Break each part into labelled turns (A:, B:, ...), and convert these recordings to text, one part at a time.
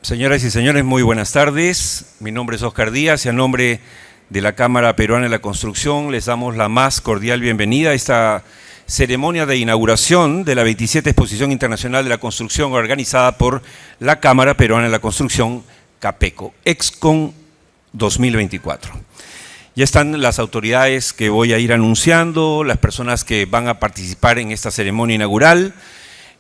A: Señoras y señores, muy buenas tardes. Mi nombre es Oscar Díaz y a nombre de la Cámara Peruana de la Construcción les damos la más cordial bienvenida a esta ceremonia de inauguración de la 27 Exposición Internacional de la Construcción organizada por la Cámara Peruana de la Construcción, CAPECO, EXCON 2024. Ya están las autoridades que voy a ir anunciando, las personas que van a participar en esta ceremonia inaugural.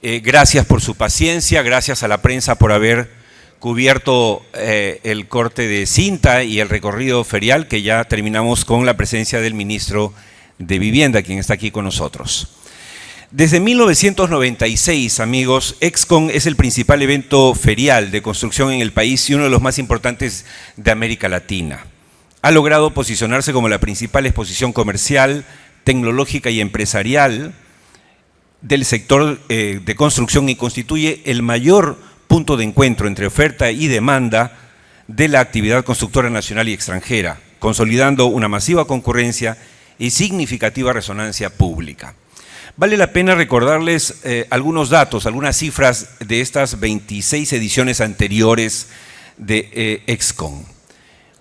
A: Gracias por su paciencia, gracias a la prensa por haber cubierto el corte de cinta y el recorrido ferial, que ya terminamos con la presencia del ministro de Vivienda, quien está aquí con nosotros. Desde 1996, amigos, EXCON es el principal evento ferial de construcción en el país y uno de los más importantes de América Latina. Ha logrado posicionarse como la principal exposición comercial, tecnológica y empresarial del sector de construcción y constituye el mayor punto de encuentro entre oferta y demanda de la actividad constructora nacional y extranjera, consolidando una masiva concurrencia y significativa resonancia pública. Vale la pena recordarles algunos datos, algunas cifras de estas 26 ediciones anteriores de EXCON.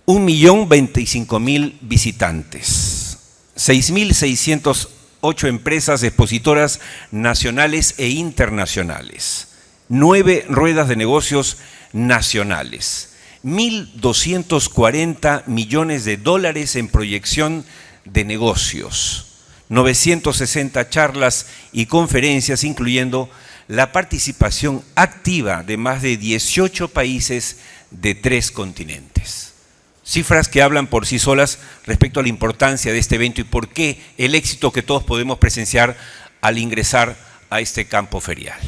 A: 1.025.000 visitantes, 6.608 empresas expositoras nacionales e internacionales, 9 ruedas de negocios nacionales, 1.240 millones de dólares en proyección de negocios, 960 charlas y conferencias, incluyendo la participación activa de más de 18 países de 3 continentes. Cifras que hablan por sí solas respecto a la importancia de este evento y por qué el éxito que todos podemos presenciar al ingresar a este campo ferial.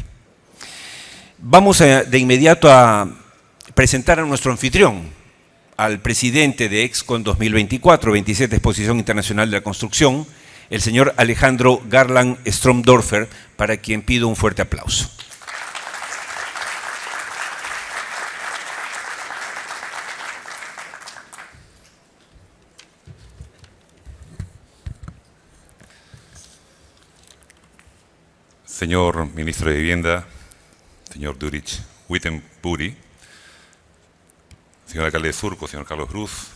A: Vamos de inmediato a presentar a nuestro anfitrión, al presidente de EXCON 2024, 27 Exposición Internacional de la Construcción, el señor Alejandro Garland Stromdorfer, para quien pido un fuerte aplauso.
B: Señor Ministro de Vivienda, señor Durich Wittenbury, señor Alcalde de Surco, señor Carlos Cruz,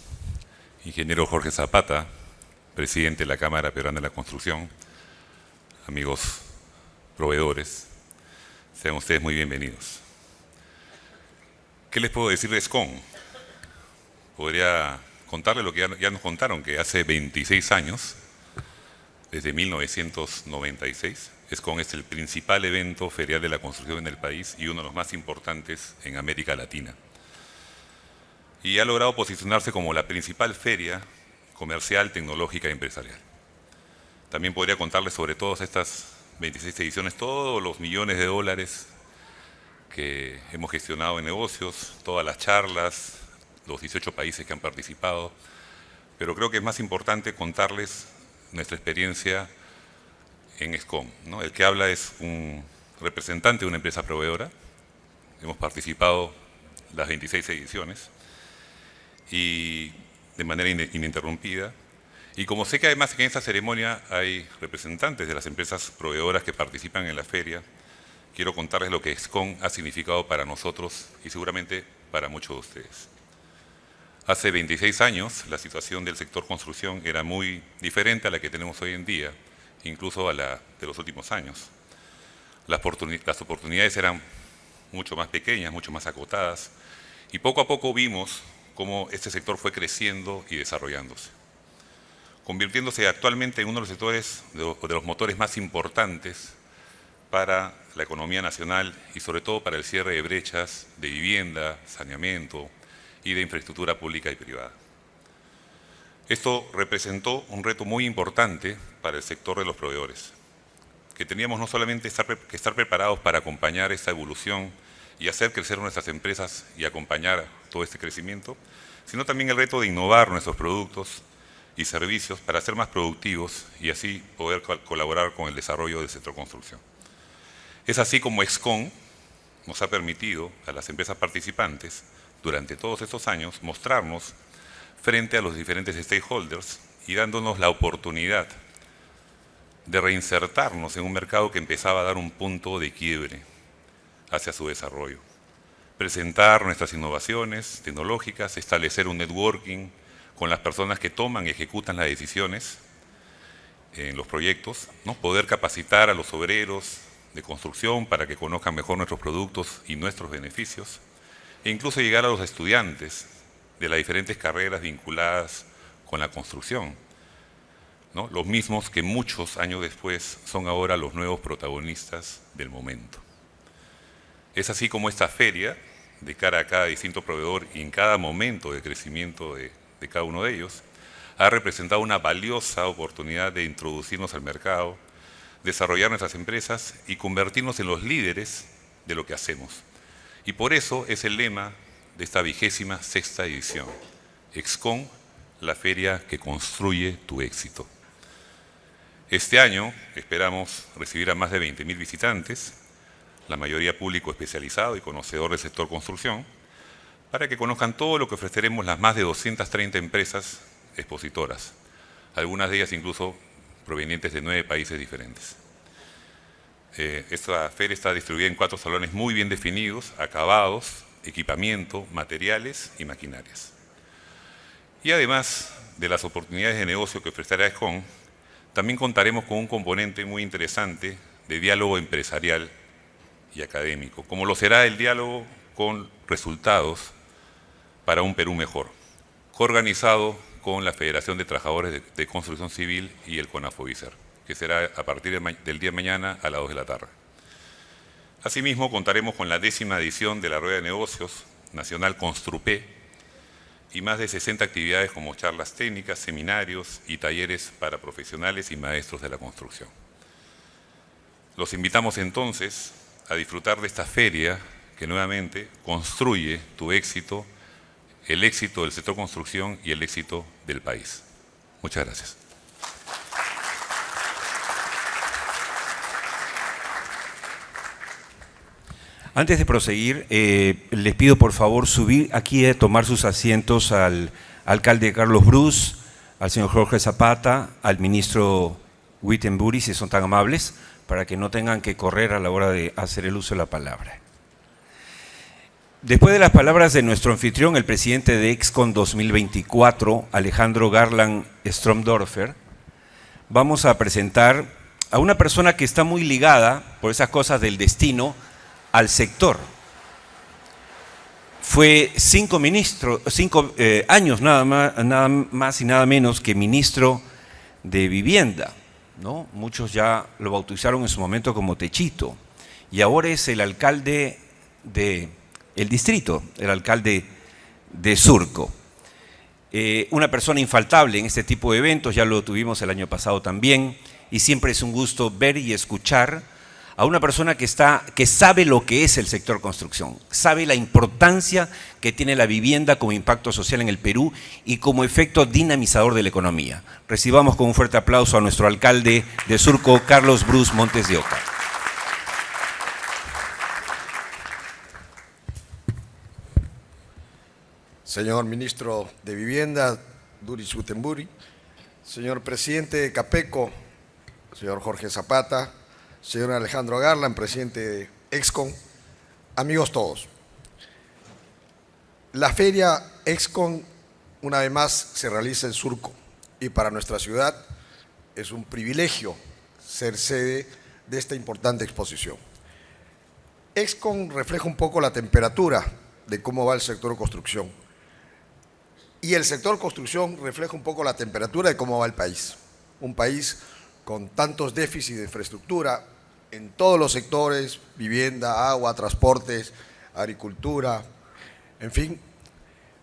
B: ingeniero Jorge Zapata, presidente de la Cámara Peruana de la Construcción, amigos proveedores, sean ustedes muy bienvenidos. ¿Qué les puedo decir de EXCON? Podría contarles lo que ya nos contaron, que hace 26 años, desde 1996, EXCON es el principal evento ferial de la construcción en el país y uno de los más importantes en América Latina. Y ha logrado posicionarse como la principal feria comercial, tecnológica y empresarial. También podría contarles sobre todas estas 26 ediciones, todos los millones de dólares que hemos gestionado en negocios, todas las charlas, los 18 países que han participado, pero creo que es más importante contarles nuestra experiencia en EXCON, ¿no? El que habla es un representante de una empresa proveedora. Hemos participado las 26 ediciones y de manera ininterrumpida. Y como sé que además en esta ceremonia hay representantes de las empresas proveedoras que participan en la feria, quiero contarles lo que EXCON ha significado para nosotros y seguramente para muchos de ustedes. Hace 26 años la situación del sector construcción era muy diferente a la que tenemos hoy en día, incluso a la de los últimos años. Las oportunidades eran mucho más pequeñas, mucho más acotadas, y poco a poco vimos cómo este sector fue creciendo y desarrollándose, convirtiéndose actualmente en uno de los sectores, de los motores más importantes para la economía nacional y sobre todo para el cierre de brechas de vivienda, saneamiento y de infraestructura pública y privada. Esto representó un reto muy importante para el sector de los proveedores, que teníamos no solamente que estar preparados para acompañar esta evolución y hacer crecer nuestras empresas y acompañar todo este crecimiento, sino también el reto de innovar nuestros productos y servicios para ser más productivos y así poder colaborar con el desarrollo del sector construcción. Es así como EXCON nos ha permitido a las empresas participantes durante todos estos años mostrarnos frente a los diferentes stakeholders y dándonos la oportunidad de reinsertarnos en un mercado que empezaba a dar un punto de quiebre hacia su desarrollo. presentar nuestras innovaciones tecnológicas, establecer un networking con las personas que toman y ejecutan las decisiones en los proyectos, ¿no? Poder capacitar a los obreros de construcción para que conozcan mejor nuestros productos y nuestros beneficios, e incluso llegar a los estudiantes de las diferentes carreras vinculadas con la construcción, ¿no? Los mismos que muchos años después son ahora los nuevos protagonistas del momento. Es así como esta feria, de cara a cada distinto proveedor y en cada momento de crecimiento de cada uno de ellos, ha representado una valiosa oportunidad de introducirnos al mercado, desarrollar nuestras empresas y convertirnos en los líderes de lo que hacemos. Y por eso es el lema de esta 26ª edición, Excon, la feria que construye tu éxito. Este año esperamos recibir a más de 20.000 visitantes, la mayoría público especializado y conocedor del sector construcción, para que conozcan todo lo que ofreceremos las más de 230 empresas expositoras, algunas de ellas incluso provenientes de 9 países diferentes. Esta feria está distribuida en 4 salones muy bien definidos, acabados, equipamiento, materiales y maquinarias. Y además de las oportunidades de negocio que ofrecerá Excon, también contaremos con un componente muy interesante de diálogo empresarial y académico, como lo será el diálogo con resultados para un Perú mejor, coorganizado con la Federación de Trabajadores de Construcción Civil y el CONAFOBICER, que será a partir del día de mañana a las 2 de la tarde. Asimismo, contaremos con la 10ª edición de la Rueda de Negocios Nacional Construpé y más de 60 actividades como charlas técnicas, seminarios y talleres para profesionales y maestros de la construcción. Los invitamos entonces a disfrutar de esta feria que nuevamente construye tu éxito, el éxito del sector construcción y el éxito del país. Muchas gracias.
A: Antes de proseguir, les pido por favor subir aquí, tomar sus asientos al alcalde Carlos Brus, al señor Jorge Zapata, al ministro Wittenbury, si son tan amables, para que no tengan que correr a la hora de hacer el uso de la palabra. Después de las palabras de nuestro anfitrión, el presidente de Excon 2024, Alejandro Garland Stromdorfer, vamos a presentar a una persona que está muy ligada, por esas cosas del destino, al sector. Fue 5 años nada más y nada menos que ministro de Vivienda, ¿no? Muchos ya lo bautizaron en su momento como Techito, y ahora es el alcalde del distrito, el alcalde de Surco. Una persona infaltable en este tipo de eventos, ya lo tuvimos el año pasado también, y siempre es un gusto ver y escuchar a una persona que sabe lo que es el sector construcción, sabe la importancia que tiene la vivienda como impacto social en el Perú y como efecto dinamizador de la economía. Recibamos con un fuerte aplauso a nuestro alcalde de Surco, Carlos Brus Montes de Oca.
C: Señor ministro de Vivienda, Duris Wittenbury, señor presidente de CAPECO, señor Jorge Zapata, señor Alejandro Garland, presidente de Excon, amigos todos. La feria Excon, una vez más, se realiza en Surco y para nuestra ciudad es un privilegio ser sede de esta importante exposición. Excon refleja un poco la temperatura de cómo va el sector construcción y el sector construcción refleja un poco la temperatura de cómo va el país. Un país con tantos déficits de infraestructura en todos los sectores, vivienda, agua, transportes, agricultura, en fin,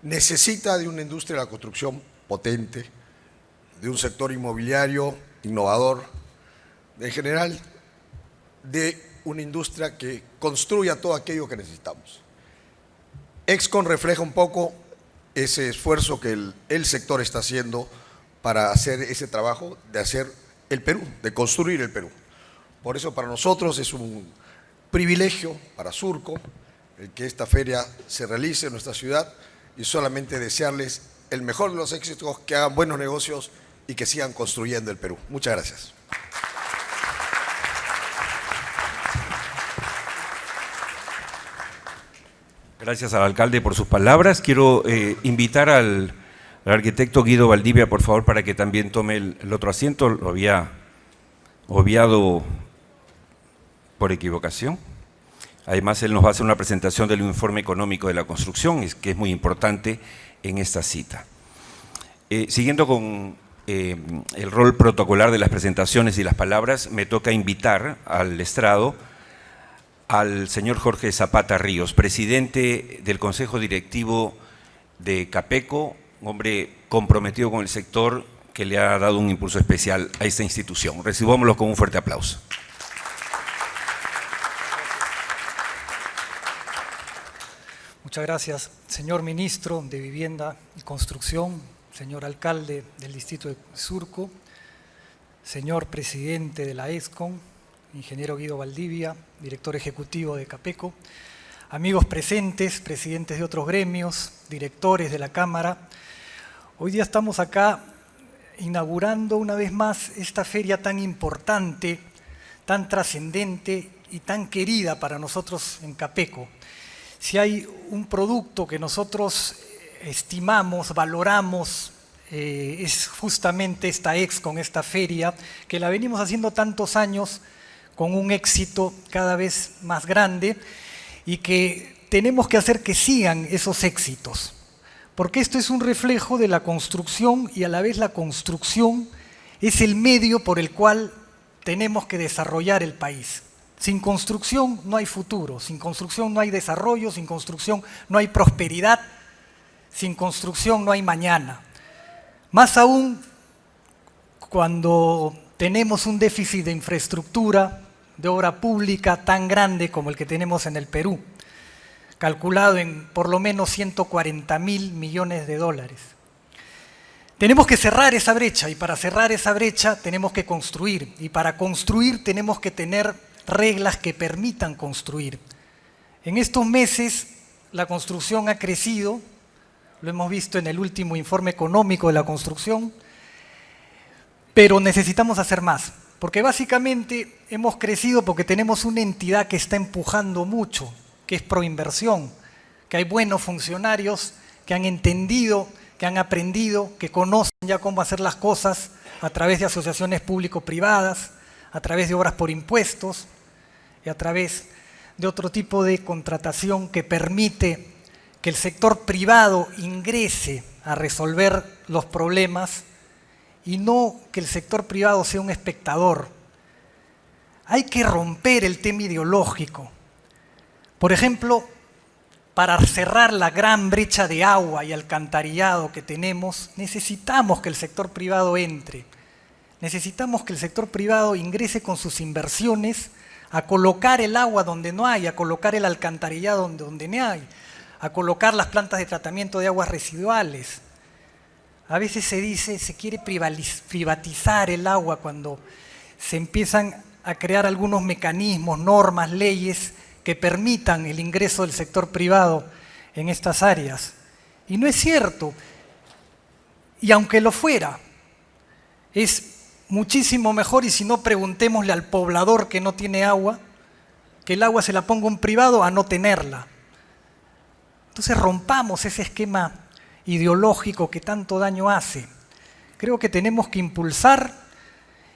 C: necesita de una industria de la construcción potente, de un sector inmobiliario innovador, en general, de una industria que construya todo aquello que necesitamos. Excon refleja un poco ese esfuerzo que el sector está haciendo para hacer ese trabajo de hacer el Perú, de construir el Perú. Por eso para nosotros es un privilegio para Surco el que esta feria se realice en nuestra ciudad y solamente desearles el mejor de los éxitos, que hagan buenos negocios y que sigan construyendo el Perú. Muchas gracias.
A: Gracias al alcalde por sus palabras. Quiero invitar al arquitecto Guido Valdivia, por favor, para que también tome el otro asiento. Lo había obviado por equivocación. Además, él nos va a hacer una presentación del informe económico de la construcción, que es muy importante en esta cita. Siguiendo con el rol protocolar de las presentaciones y las palabras, me toca invitar al estrado al señor Jorge Zapata Ríos, presidente del Consejo Directivo de Capeco, un hombre comprometido con el sector que le ha dado un impulso especial a esta institución. Recibámoslo con un fuerte aplauso.
D: Muchas gracias, señor ministro de Vivienda y Construcción, señor alcalde del distrito de Surco, señor presidente de la EXCON, ingeniero Guido Valdivia, director ejecutivo de Capeco, amigos presentes, presidentes de otros gremios, directores de la Cámara. Hoy día estamos acá inaugurando una vez más esta feria tan importante, tan trascendente y tan querida para nosotros en Capeco. Si hay un producto que nosotros estimamos, valoramos, es justamente esta EXCON, esta feria, que la venimos haciendo tantos años con un éxito cada vez más grande y que tenemos que hacer que sigan esos éxitos. Porque esto es un reflejo de la construcción y a la vez la construcción es el medio por el cual tenemos que desarrollar el país. Sin construcción no hay futuro, sin construcción no hay desarrollo, sin construcción no hay prosperidad, sin construcción no hay mañana. Más aún cuando tenemos un déficit de infraestructura, de obra pública tan grande como el que tenemos en el Perú, calculado en por lo menos 140.000 millones de dólares. Tenemos que cerrar esa brecha y para cerrar esa brecha tenemos que construir y para construir tenemos que tener reglas que permitan construir. En estos meses la construcción ha crecido, lo hemos visto en el último informe económico de la construcción, pero necesitamos hacer más, porque básicamente hemos crecido porque tenemos una entidad que está empujando mucho, que es Proinversión, que hay buenos funcionarios que han entendido, que han aprendido, que conocen ya cómo hacer las cosas a través de asociaciones público-privadas, a través de obras por impuestos y a través de otro tipo de contratación que permite que el sector privado ingrese a resolver los problemas y no que el sector privado sea un espectador. Hay que romper el tema ideológico. Por ejemplo, para cerrar la gran brecha de agua y alcantarillado que tenemos, necesitamos que el sector privado entre. Necesitamos que el sector privado ingrese con sus inversiones a colocar el agua donde no hay, a colocar el alcantarillado donde no hay, a colocar las plantas de tratamiento de aguas residuales. A veces se dice, se quiere privatizar el agua cuando se empiezan a crear algunos mecanismos, normas, leyes que permitan el ingreso del sector privado en estas áreas. Y no es cierto. Y aunque lo fuera, es muchísimo mejor, y si no, preguntémosle al poblador que no tiene agua, que el agua se la ponga un privado a no tenerla. Entonces rompamos ese esquema ideológico que tanto daño hace. Creo que tenemos que impulsar,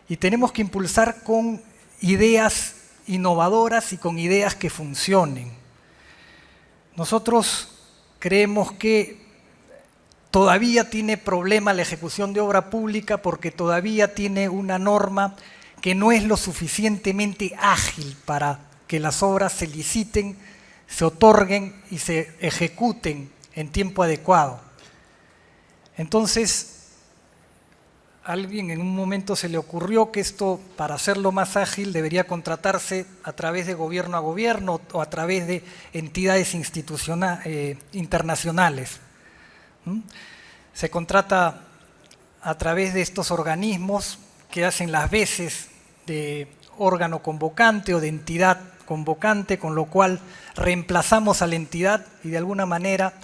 D: y tenemos que impulsar con ideas innovadoras y con ideas que funcionen. Nosotros creemos que todavía tiene problema la ejecución de obra pública porque todavía tiene una norma que no es lo suficientemente ágil para que las obras se liciten, se otorguen y se ejecuten en tiempo adecuado. Entonces, a alguien en un momento se le ocurrió que esto, para hacerlo más ágil, debería contratarse a través de gobierno a gobierno o a través de entidades internacionales. Se contrata a través de estos organismos que hacen las veces de órgano convocante o de entidad convocante, con lo cual reemplazamos a la entidad y de alguna manera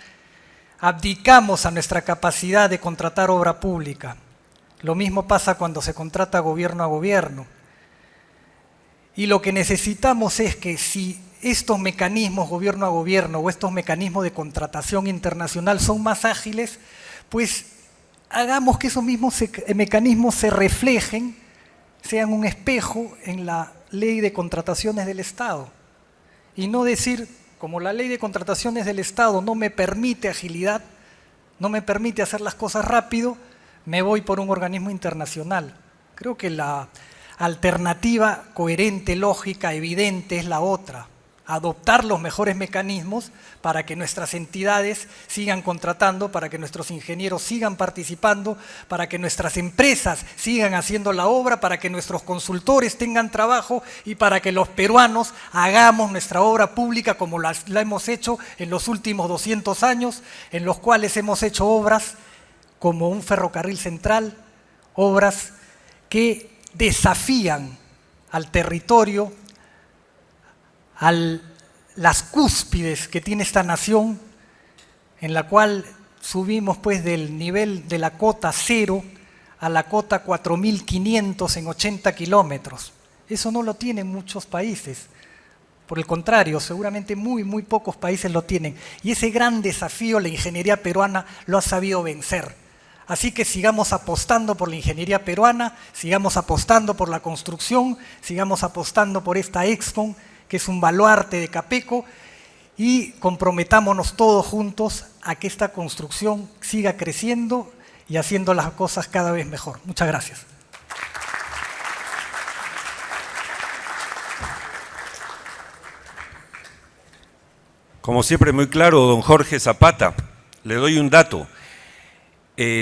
D: abdicamos a nuestra capacidad de contratar obra pública. Lo mismo pasa cuando se contrata gobierno a gobierno. Y lo que necesitamos es que si estos mecanismos gobierno a gobierno o estos mecanismos de contratación internacional son más ágiles, pues hagamos que esos mismos mecanismos se reflejen, sean un espejo en la ley de contrataciones del Estado. Y no decir, como la ley de contrataciones del Estado no me permite agilidad, no me permite hacer las cosas rápido, me voy por un organismo internacional. Creo que la alternativa coherente, lógica, evidente es la otra. Adoptar los mejores mecanismos para que nuestras entidades sigan contratando, para que nuestros ingenieros sigan participando, para que nuestras empresas sigan haciendo la obra, para que nuestros consultores tengan trabajo y para que los peruanos hagamos nuestra obra pública como la hemos hecho en los últimos 200 años, en los cuales hemos hecho obras como un ferrocarril central, obras que desafían al territorio, a las cúspides que tiene esta nación, en la cual subimos pues del nivel de la cota 0 a la cota 4.500 en 80 kilómetros. Eso no lo tienen muchos países. Por el contrario, seguramente muy pocos países lo tienen. Y ese gran desafío la ingeniería peruana lo ha sabido vencer. Así que sigamos apostando por la ingeniería peruana, sigamos apostando por la construcción, sigamos apostando por esta ExCon, que es un baluarte de Capeco, y comprometámonos todos juntos a que esta construcción siga creciendo y haciendo las cosas cada vez mejor. Muchas gracias.
A: Como siempre, muy claro, don Jorge Zapata. Le doy un dato.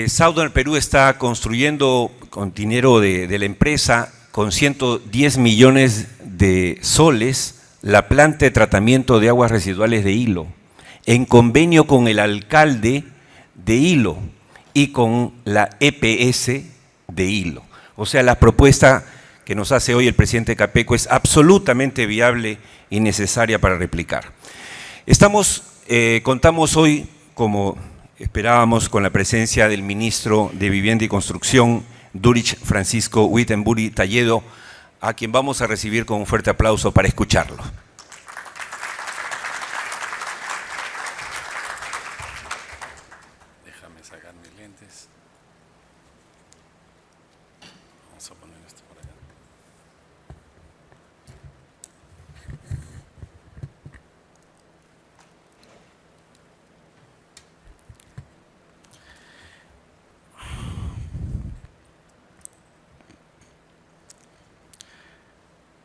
A: Southern Perú está construyendo con dinero de la empresa, con 110 millones de soles, la planta de tratamiento de aguas residuales de Hilo, en convenio con el alcalde de Hilo y con la EPS de Hilo. O sea, la propuesta que nos hace hoy el presidente Capeco es absolutamente viable y necesaria para replicar. Contamos hoy, como esperábamos, con la presencia del ministro de Vivienda y Construcción, Durich Francisco Wittenbury Talledo, a quien vamos a recibir con un fuerte aplauso para escucharlo.
E: Déjame sacar mis lentes. Vamos a poner esto por acá.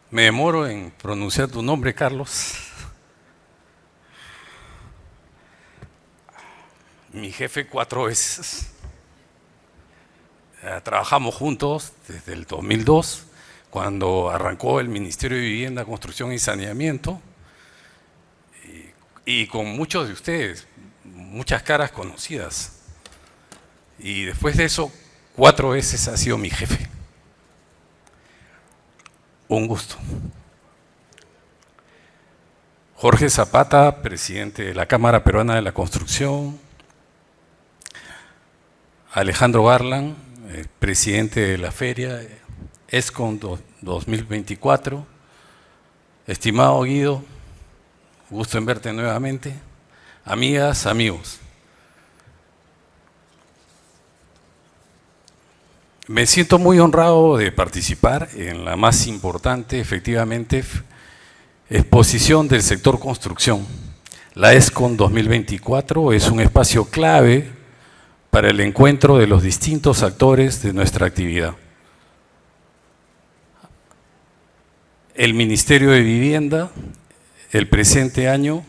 E: Me demoro en pronunciar tu nombre, Carlos. Mi jefe 4 veces. Trabajamos juntos desde el 2002, cuando arrancó el Ministerio de Vivienda, Construcción y Saneamiento, y con muchos de ustedes, muchas caras conocidas. Y después de eso, 4 veces ha sido mi jefe. Un gusto. Jorge Zapata, presidente de la Cámara Peruana de la Construcción. Alejandro Garland, presidente de la feria ExCon 2024. Estimado Guido, gusto en verte nuevamente. Amigas, amigos. Me siento muy honrado de participar en la más importante, efectivamente, exposición del sector construcción. La ExCon 2024 es un espacio clave para el encuentro de los distintos actores de nuestra actividad. El Ministerio de Vivienda, el presente año,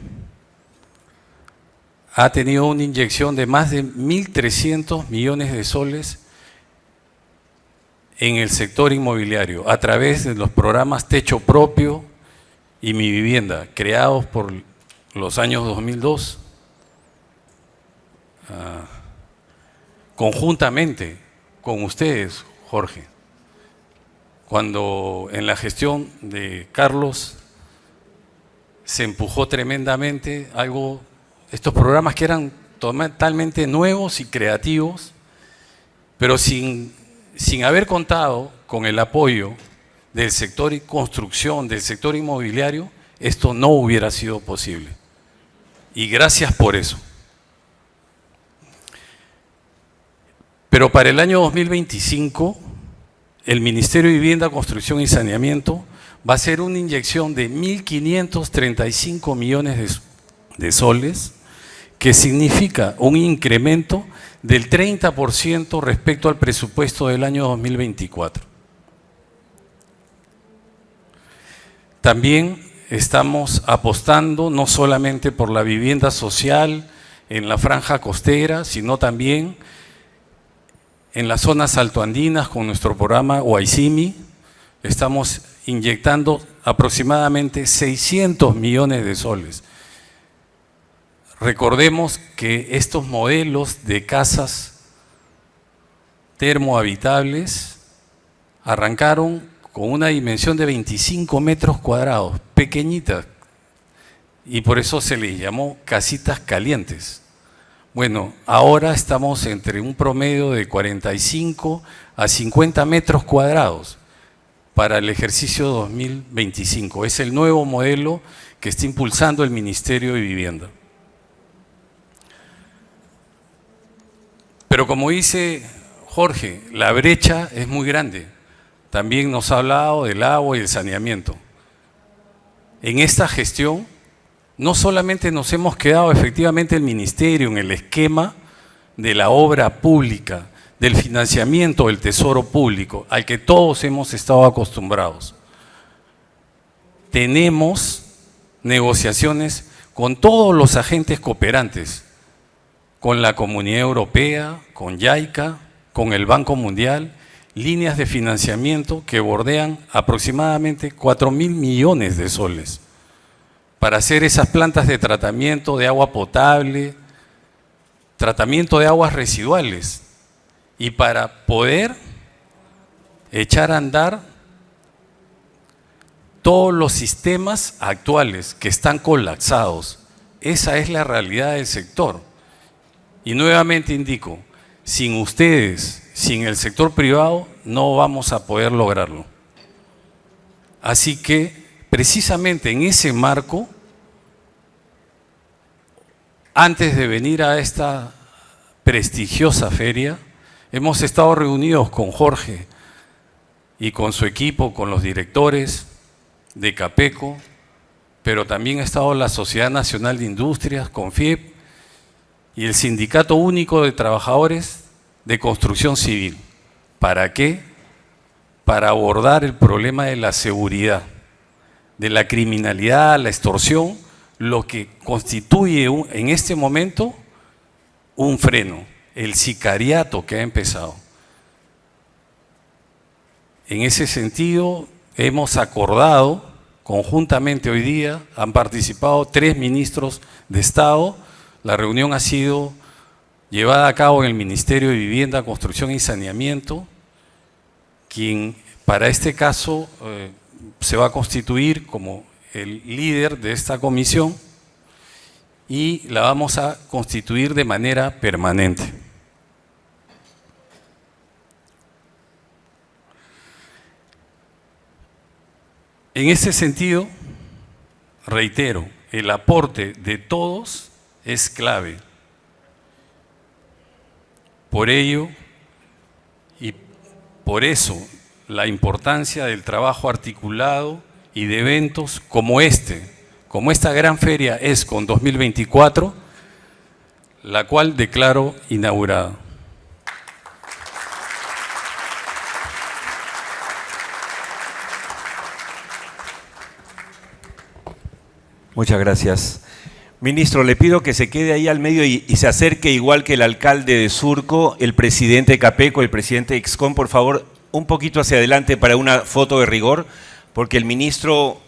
E: ha tenido una inyección de más de 1.300 millones de soles en el sector inmobiliario, a través de los programas Techo Propio y Mi Vivienda, creados por los años 2002, conjuntamente con ustedes, Jorge, cuando en la gestión de Carlos se empujó tremendamente estos programas que eran totalmente nuevos y creativos, pero sin haber contado con el apoyo del sector construcción, del sector inmobiliario, esto no hubiera sido posible. Y gracias por eso. Pero para el año 2025, el Ministerio de Vivienda, Construcción y Saneamiento va a hacer una inyección de 1.535 millones de soles, que significa un incremento del 30% respecto al presupuesto del año 2024. También estamos apostando no solamente por la vivienda social en la franja costera, sino también en las zonas altoandinas con nuestro programa Huaycimi. Estamos inyectando aproximadamente 600 millones de soles. Recordemos que estos modelos de casas termohabitables arrancaron con una dimensión de 25 metros cuadrados, pequeñitas, y por eso se les llamó casitas calientes. Bueno, ahora estamos entre un promedio de 45 a 50 metros cuadrados para el ejercicio 2025. Es el nuevo modelo que está impulsando el Ministerio de Vivienda. Pero como dice Jorge, la brecha es muy grande. También nos ha hablado del agua y el saneamiento. En esta gestión, no solamente nos hemos quedado efectivamente el Ministerio en el esquema de la obra pública, del financiamiento del tesoro público, al que todos hemos estado acostumbrados. Tenemos negociaciones con todos los agentes cooperantes, con la Comunidad Europea, con JICA, con el Banco Mundial, líneas de financiamiento que bordean aproximadamente 4.000 millones de soles para hacer esas plantas de tratamiento de agua potable, tratamiento de aguas residuales y para poder echar a andar todos los sistemas actuales que están colapsados. Esa es la realidad del sector. Y nuevamente indico, sin ustedes, sin el sector privado, no vamos a poder lograrlo. Así que, precisamente en ese marco, antes de venir a esta prestigiosa feria, hemos estado reunidos con Jorge y con su equipo, con los directores de Capeco, pero también ha estado la Sociedad Nacional de Industrias, CONFIEP, y el Sindicato Único de Trabajadores de Construcción Civil. ¿Para qué? Para abordar el problema de la seguridad, de la criminalidad, la extorsión, lo que constituye en este momento un freno, el sicariato que ha empezado. En ese sentido, hemos acordado conjuntamente hoy día, han participado 3 ministros de Estado. La reunión ha sido llevada a cabo en el Ministerio de Vivienda, Construcción y Saneamiento, quien para este caso se va a constituir como el líder de esta comisión y la vamos a constituir de manera permanente. En ese sentido, reitero, el aporte de todos es clave. Por ello, y por eso, la importancia del trabajo articulado y de eventos como esta gran feria EXCON 2024, la cual declaro inaugurada.
A: Muchas gracias. Ministro, le pido que se quede ahí al medio y se acerque, igual que el alcalde de Surco, el presidente de Capeco, el presidente de EXCON, por favor, un poquito hacia adelante para una foto de rigor, porque el ministro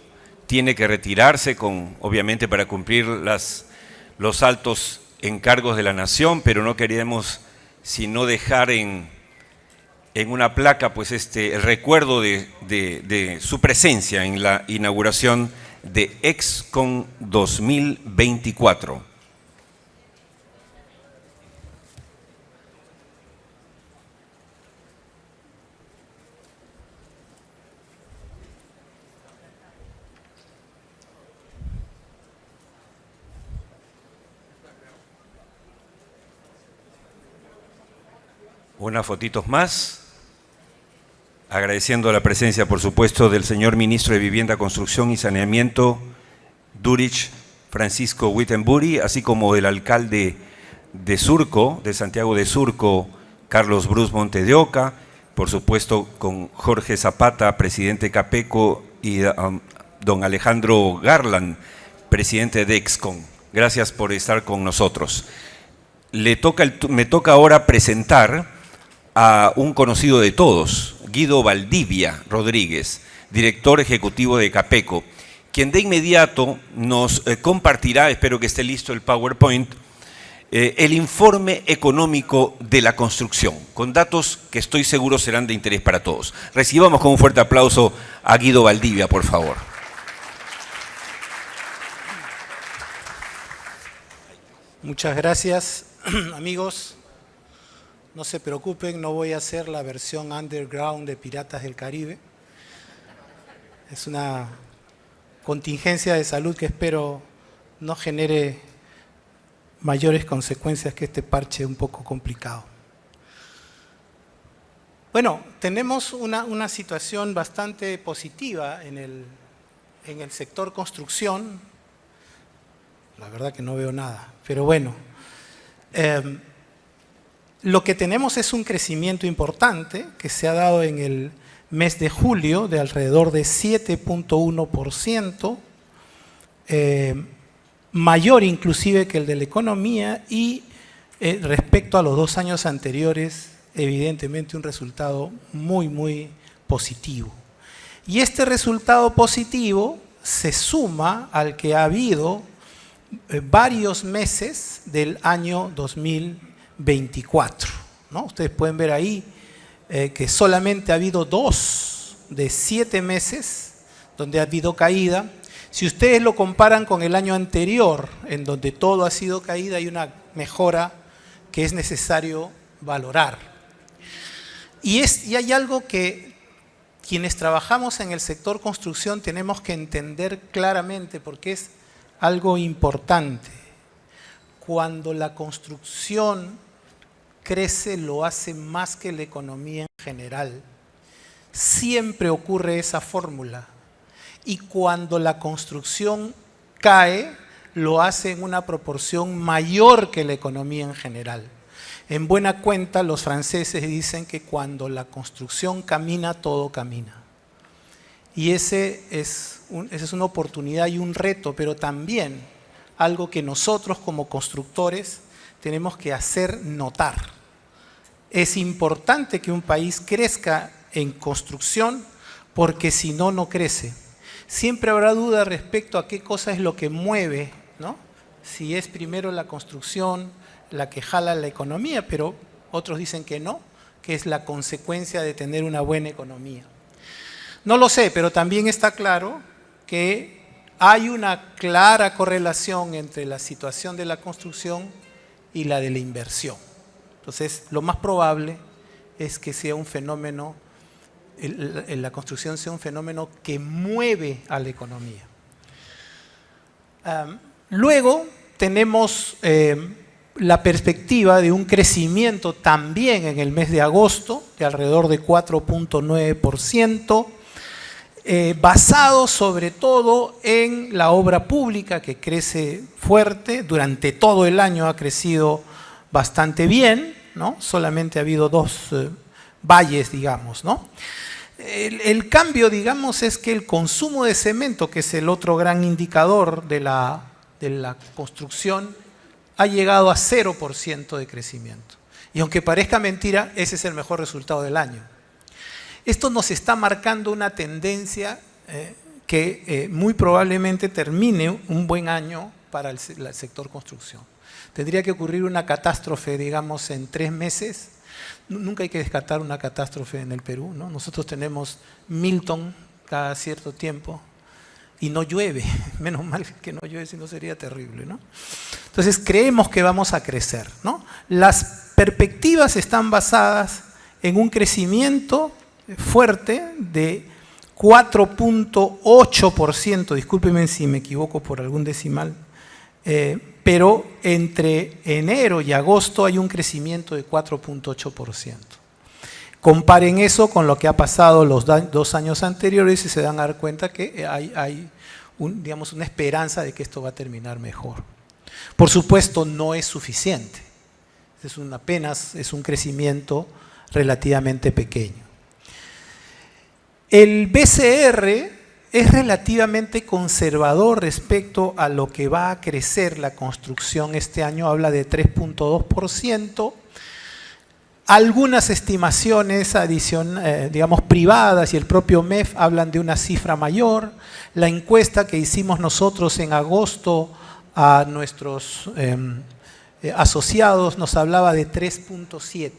A: tiene que retirarse, obviamente para cumplir los altos encargos de la nación, pero no queríamos sino dejar en una placa pues el recuerdo de su presencia en la inauguración de EXCON 2024. Unas fotitos más. Agradeciendo la presencia, por supuesto, del señor Ministro de Vivienda, Construcción y Saneamiento, Durich Francisco Wittenbury, así como del alcalde de Surco, de Santiago de Surco, Carlos Bruce Monte de Oca, por supuesto con Jorge Zapata, presidente de Capeco, y don Alejandro Garland, presidente de Excon. Gracias por estar con nosotros. Me toca ahora presentar a un conocido de todos, Guido Valdivia Rodríguez, director ejecutivo de Capeco, quien de inmediato nos compartirá, espero que esté listo el PowerPoint, el informe económico de la construcción, con datos que estoy seguro serán de interés para todos. Recibamos con un fuerte aplauso a Guido Valdivia, por favor.
F: Muchas gracias, amigos. No se preocupen, no voy a hacer la versión underground de Piratas del Caribe. Es una contingencia de salud que espero no genere mayores consecuencias que este parche un poco complicado. Bueno, tenemos una situación bastante positiva en el sector construcción. La verdad que no veo nada, pero bueno. Lo que tenemos es un crecimiento importante que se ha dado en el mes de julio de alrededor de 7.1%, mayor inclusive que el de la economía y respecto a los 2 años anteriores, evidentemente un resultado muy, muy positivo. Y este resultado positivo se suma al que ha habido varios meses del año 2024, ¿no? Ustedes pueden ver ahí que solamente ha habido 2 de 7 meses donde ha habido caída. Si ustedes lo comparan con el año anterior, en donde todo ha sido caída, hay una mejora que es necesario valorar. Y hay algo que quienes trabajamos en el sector construcción tenemos que entender claramente, porque es algo importante. Cuando la construcción crece, lo hace más que la economía en general. Siempre ocurre esa fórmula. Y cuando la construcción cae, lo hace en una proporción mayor que la economía en general. En buena cuenta, los franceses dicen que cuando la construcción camina, todo camina. Y esa es una oportunidad y un reto, pero también algo que nosotros como constructores tenemos que hacer notar. Es importante que un país crezca en construcción porque si no, no crece. Siempre habrá duda respecto a qué cosa es lo que mueve, ¿no? Si es primero la construcción la que jala la economía, pero otros dicen que no, que es la consecuencia de tener una buena economía. No lo sé, pero también está claro que hay una clara correlación entre la situación de la construcción y la de la inversión. Entonces, lo más probable es que sea un fenómeno, la construcción sea un fenómeno que mueve a la economía. Luego tenemos la perspectiva de un crecimiento también en el mes de agosto de alrededor de 4.9%, basado sobre todo en la obra pública que crece fuerte, durante todo el año ha crecido bastante bien, ¿no? Solamente ha habido 2 valles, digamos, ¿no? El cambio, digamos, es que el consumo de cemento, que es el otro gran indicador de la construcción, ha llegado a 0% de crecimiento. Y aunque parezca mentira, ese es el mejor resultado del año. Esto nos está marcando una tendencia que muy probablemente termine un buen año para el sector construcción. Tendría que ocurrir una catástrofe, digamos, en 3 meses. Nunca hay que descartar una catástrofe en el Perú, ¿no? Nosotros tenemos Milton cada cierto tiempo y no llueve. Menos mal que no llueve, si no sería terrible, ¿no? Entonces creemos que vamos a crecer, ¿no? Las perspectivas están basadas en un crecimiento fuerte de 4.8%, discúlpenme si me equivoco por algún decimal, pero entre enero y agosto hay un crecimiento de 4.8%. Comparen eso con lo que ha pasado los 2 años anteriores y se van a dar cuenta que hay digamos, una esperanza de que esto va a terminar mejor. Por supuesto, no es suficiente. Apenas es un crecimiento relativamente pequeño. El BCR es relativamente conservador respecto a lo que va a crecer la construcción este año, habla de 3.2%. Algunas estimaciones digamos, privadas y el propio MEF hablan de una cifra mayor. La encuesta que hicimos nosotros en agosto a nuestros asociados nos hablaba de 3.7.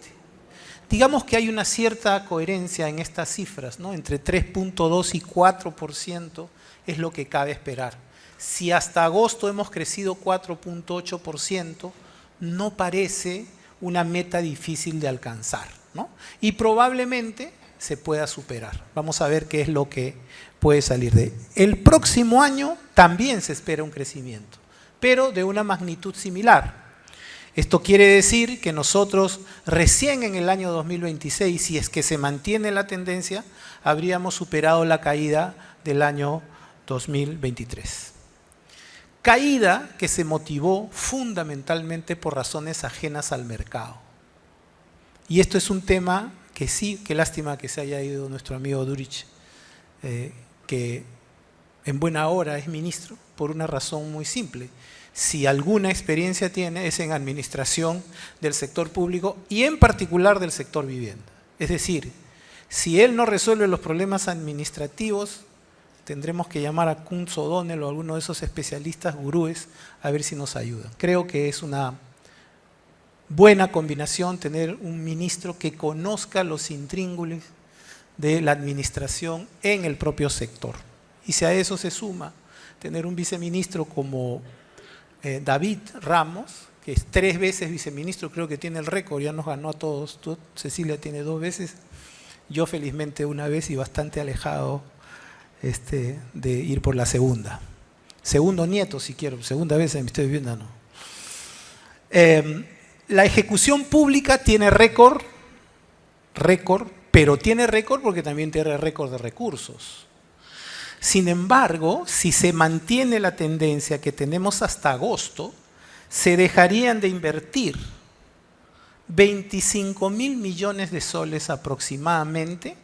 F: Digamos que hay una cierta coherencia en estas cifras, ¿no? Entre 3.2 y 4% es lo que cabe esperar. Si hasta agosto hemos crecido 4.8%, no parece una meta difícil de alcanzar, ¿no? Y probablemente se pueda superar. Vamos a ver qué es lo que puede salir de él. El próximo año también se espera un crecimiento, pero de una magnitud similar. Esto quiere decir que nosotros recién en el año 2026, si es que se mantiene la tendencia, habríamos superado la caída del año 2023. Caída que se motivó fundamentalmente por razones ajenas al mercado. Y esto es un tema que sí, qué lástima que se haya ido nuestro amigo Durich, que en buena hora es ministro, por una razón muy simple. Si alguna experiencia tiene es en administración del sector público y en particular del sector vivienda. Es decir, si él no resuelve los problemas administrativos, tendremos que llamar a Kuntz O'Donnell o a alguno de esos especialistas gurúes a ver si nos ayudan. Creo que es una buena combinación tener un ministro que conozca los intríngulis de la administración en el propio sector. Y si a eso se suma tener un viceministro como David Ramos, que es 3 veces viceministro, creo que tiene el récord, ya nos ganó a todos. Tú, Cecilia, tiene 2 veces, yo felizmente 1 vez y bastante alejado de ir por la segunda. Segundo nieto, si quiero, segunda vez me estoy viviendo, no. La ejecución pública tiene récord, pero tiene récord porque también tiene récord de recursos. Sin embargo, si se mantiene la tendencia que tenemos hasta agosto, se dejarían de invertir 25.000 millones de soles aproximadamente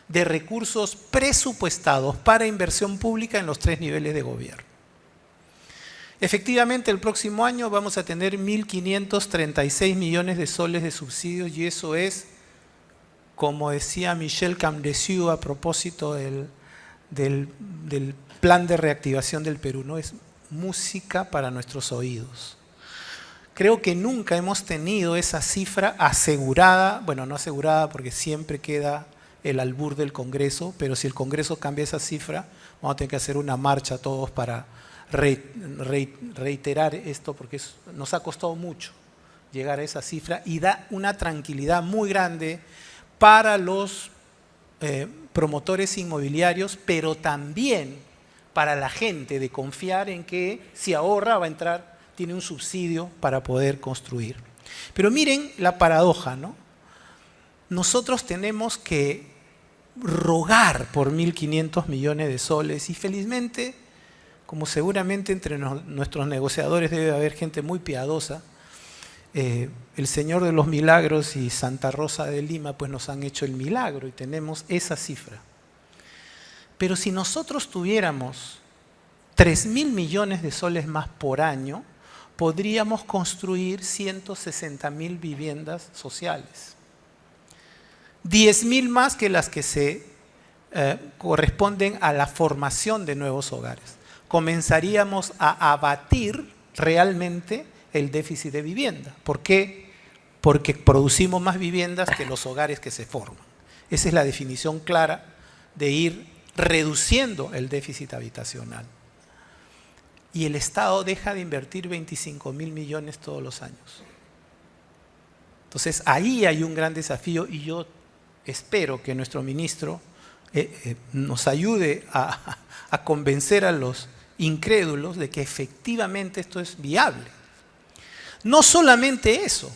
F: de recursos presupuestados para inversión pública en los 3 niveles de gobierno. Efectivamente, el próximo año vamos a tener 1.536 millones de soles de subsidios y eso es, como decía Michel Camdeciu a propósito del plan de reactivación del Perú, ¿no? Es música para nuestros oídos. Creo que nunca hemos tenido esa cifra asegurada, bueno, no asegurada porque siempre queda el albur del Congreso, pero si el Congreso cambia esa cifra, vamos a tener que hacer una marcha todos para reiterar esto, porque nos ha costado mucho llegar a esa cifra y da una tranquilidad muy grande para los promotores inmobiliarios, pero también para la gente, de confiar en que si ahorra va a entrar, tiene un subsidio para poder construir. Pero miren la paradoja, ¿no? Nosotros tenemos que rogar por 1.500 millones de soles y felizmente, como seguramente entre nuestros negociadores debe haber gente muy piadosa, el Señor de los Milagros y Santa Rosa de Lima pues nos han hecho el milagro y tenemos esa cifra. Pero si nosotros tuviéramos 3.000 millones de soles más por año, podríamos construir 160.000 viviendas sociales. 10.000 más que las que se corresponden a la formación de nuevos hogares. Comenzaríamos a abatir realmente el déficit de vivienda. ¿Por qué? Porque producimos más viviendas que los hogares que se forman. Esa es la definición clara de ir reduciendo el déficit habitacional. Y el Estado deja de invertir 25.000 millones todos los años. Entonces ahí hay un gran desafío y yo espero que nuestro ministro nos ayude a convencer a los incrédulos de que efectivamente esto es viable. No solamente eso,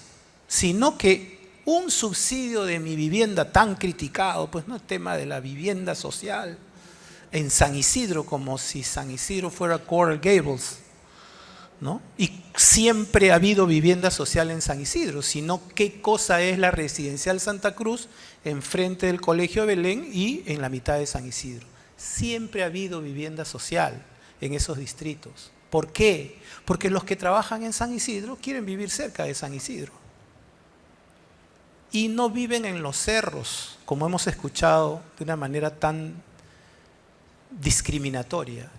F: sino que un subsidio de mi vivienda tan criticado, pues no el tema de la vivienda social en San Isidro, como si San Isidro fuera Coral Gables, ¿no? Y siempre ha habido vivienda social en San Isidro, sino qué cosa es la residencial Santa Cruz enfrente del Colegio Belén y en la mitad de San Isidro. Siempre ha habido vivienda social en esos distritos. ¿Por qué? Porque los que trabajan en San Isidro quieren vivir cerca de San Isidro. Y no viven en los cerros, como hemos escuchado de una manera tan discriminatoria.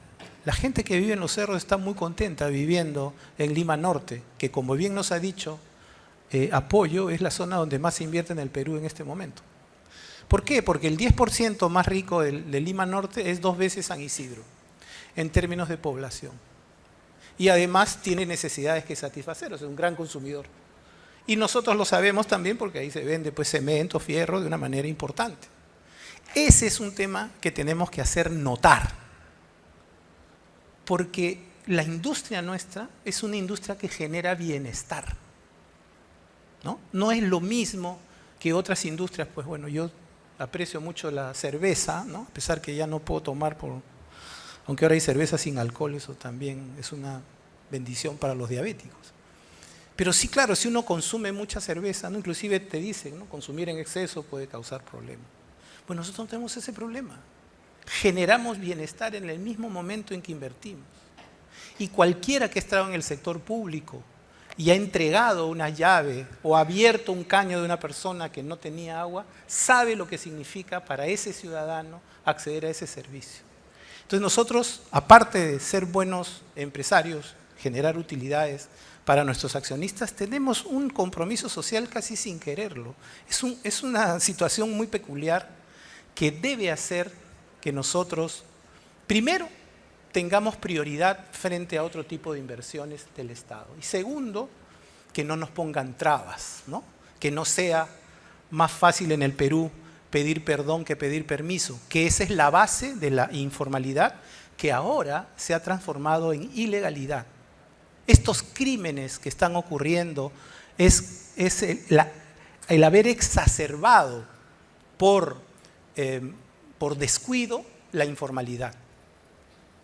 F: La gente que vive en los cerros está muy contenta viviendo en Lima Norte, que como bien nos ha dicho Apoyo, es la zona donde más se invierte en el Perú en este momento. ¿Por qué? Porque el 10% más rico de Lima Norte es 2 veces San Isidro, en términos de población. Y además tiene necesidades que satisfacer, o sea, es un gran consumidor. Y nosotros lo sabemos también porque ahí se vende pues, cemento, fierro de una manera importante. Ese es un tema que tenemos que hacer notar. Porque la industria nuestra es una industria que genera bienestar. No es lo mismo que otras industrias. Pues bueno, yo aprecio mucho la cerveza, ¿no? A pesar que ya no puedo tomar, aunque ahora hay cerveza sin alcohol, eso también es una bendición para los diabéticos. Pero sí, claro, si uno consume mucha cerveza, ¿no? Inclusive te dicen, ¿no? Consumir en exceso puede causar problemas. Pues nosotros no tenemos ese problema. Generamos bienestar en el mismo momento en que invertimos. Y cualquiera que ha estado en el sector público y ha entregado una llave o ha abierto un caño de una persona que no tenía agua, sabe lo que significa para ese ciudadano acceder a ese servicio. Entonces nosotros, aparte de ser buenos empresarios, generar utilidades para nuestros accionistas, tenemos un compromiso social casi sin quererlo. Es una situación muy peculiar que debe hacer que nosotros, primero, tengamos prioridad frente a otro tipo de inversiones del Estado. Y segundo, que no nos pongan trabas, ¿no? Que no sea más fácil en el Perú pedir perdón que pedir permiso, que esa es la base de la informalidad que ahora se ha transformado en ilegalidad. Estos crímenes que están ocurriendo es el haber exacerbado por descuido la informalidad.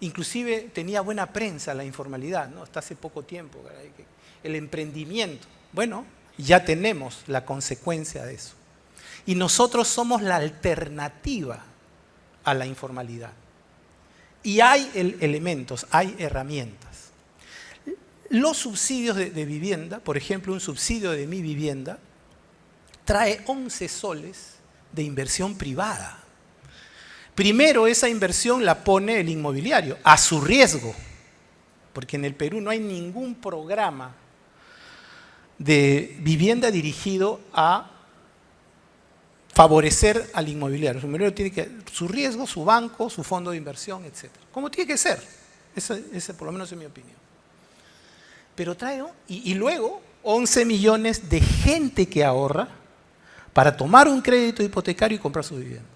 F: Inclusive tenía buena prensa la informalidad, ¿no? Hasta hace poco tiempo, el emprendimiento. Bueno, ya tenemos la consecuencia de eso. Y nosotros somos la alternativa a la informalidad. Y hay elementos, hay herramientas. Los subsidios de vivienda, por ejemplo, un subsidio de Mi Vivienda, trae 11 soles de inversión privada. Primero, esa inversión la pone el inmobiliario, a su riesgo, porque en el Perú no hay ningún programa de vivienda dirigido a favorecer al inmobiliario. El inmobiliario tiene su riesgo, su banco, su fondo de inversión, etc. Como tiene que ser. Esa por lo menos es mi opinión. Pero trae, y luego 11 millones de gente que ahorra para tomar un crédito hipotecario y comprar su vivienda.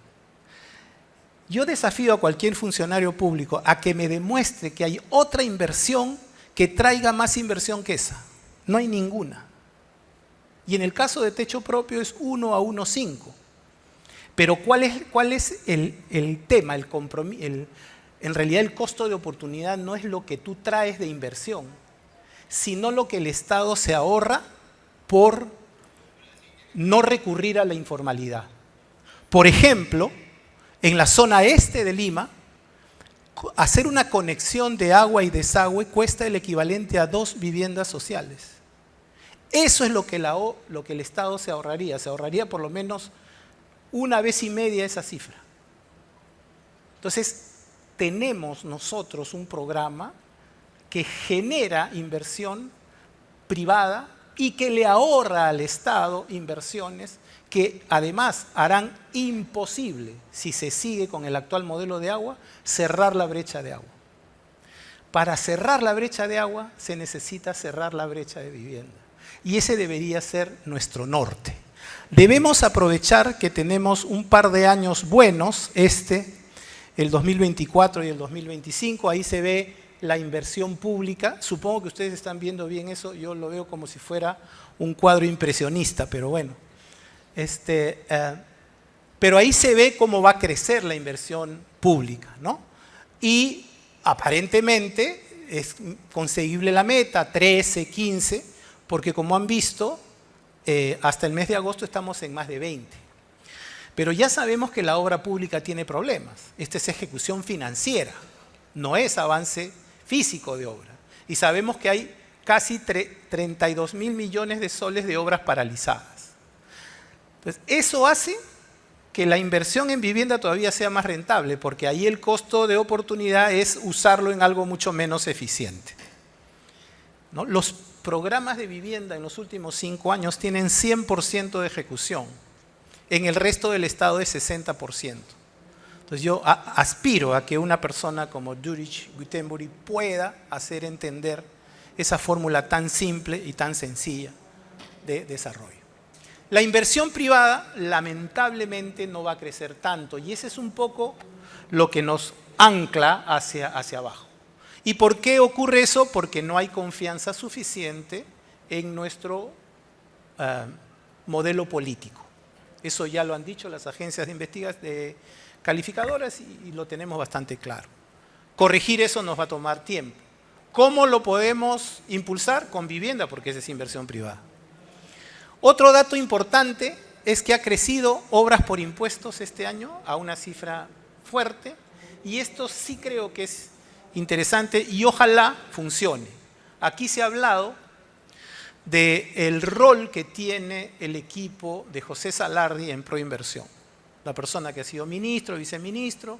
F: Yo desafío a cualquier funcionario público a que me demuestre que hay otra inversión que traiga más inversión que esa. No hay ninguna. Y en el caso de techo propio es 1 a 1,5. Pero ¿cuál es el tema, el compromiso? En realidad el costo de oportunidad no es lo que tú traes de inversión, sino lo que el Estado se ahorra por no recurrir a la informalidad. Por ejemplo, en la zona este de Lima, hacer una conexión de agua y desagüe cuesta el equivalente a 2 viviendas sociales. Eso es lo que el Estado se ahorraría por lo menos 1,5 veces esa cifra. Entonces, tenemos nosotros un programa que genera inversión privada y que le ahorra al Estado inversiones que además harán imposible, si se sigue con el actual modelo de agua, cerrar la brecha de agua. Para cerrar la brecha de agua se necesita cerrar la brecha de vivienda. Y ese debería ser nuestro norte. Debemos aprovechar que tenemos un par de años buenos, el 2024 y el 2025, ahí se ve la inversión pública. Supongo que ustedes están viendo bien eso, yo lo veo como si fuera un cuadro impresionista, pero bueno. Pero ahí se ve cómo va a crecer la inversión pública, ¿no? Y aparentemente es conseguible la meta, 13, 15, porque como han visto, hasta el mes de agosto estamos en más de 20. Pero ya sabemos que la obra pública tiene problemas. Esta es ejecución financiera, no es avance físico de obra. Y sabemos que hay casi 32.000 millones de soles de obras paralizadas. Entonces, eso hace que la inversión en vivienda todavía sea más rentable, porque ahí el costo de oportunidad es usarlo en algo mucho menos eficiente, ¿no? Los programas de vivienda en los últimos 5 años tienen 100% de ejecución. En el resto del estado es 60%. Entonces yo aspiro a que una persona como Judith Gutenberg pueda hacer entender esa fórmula tan simple y tan sencilla de desarrollo. La inversión privada lamentablemente no va a crecer tanto y ese es un poco lo que nos ancla hacia abajo. ¿Y por qué ocurre eso? Porque no hay confianza suficiente en nuestro modelo político. Eso ya lo han dicho las agencias de investigación calificadoras y lo tenemos bastante claro. Corregir eso nos va a tomar tiempo. ¿Cómo lo podemos impulsar? Con vivienda, porque esa es inversión privada. Otro dato importante es que ha crecido obras por impuestos este año a una cifra fuerte y esto sí creo que es interesante y ojalá funcione. Aquí se ha hablado del rol que tiene el equipo de José Salardi en Proinversión. La persona que ha sido ministro, viceministro,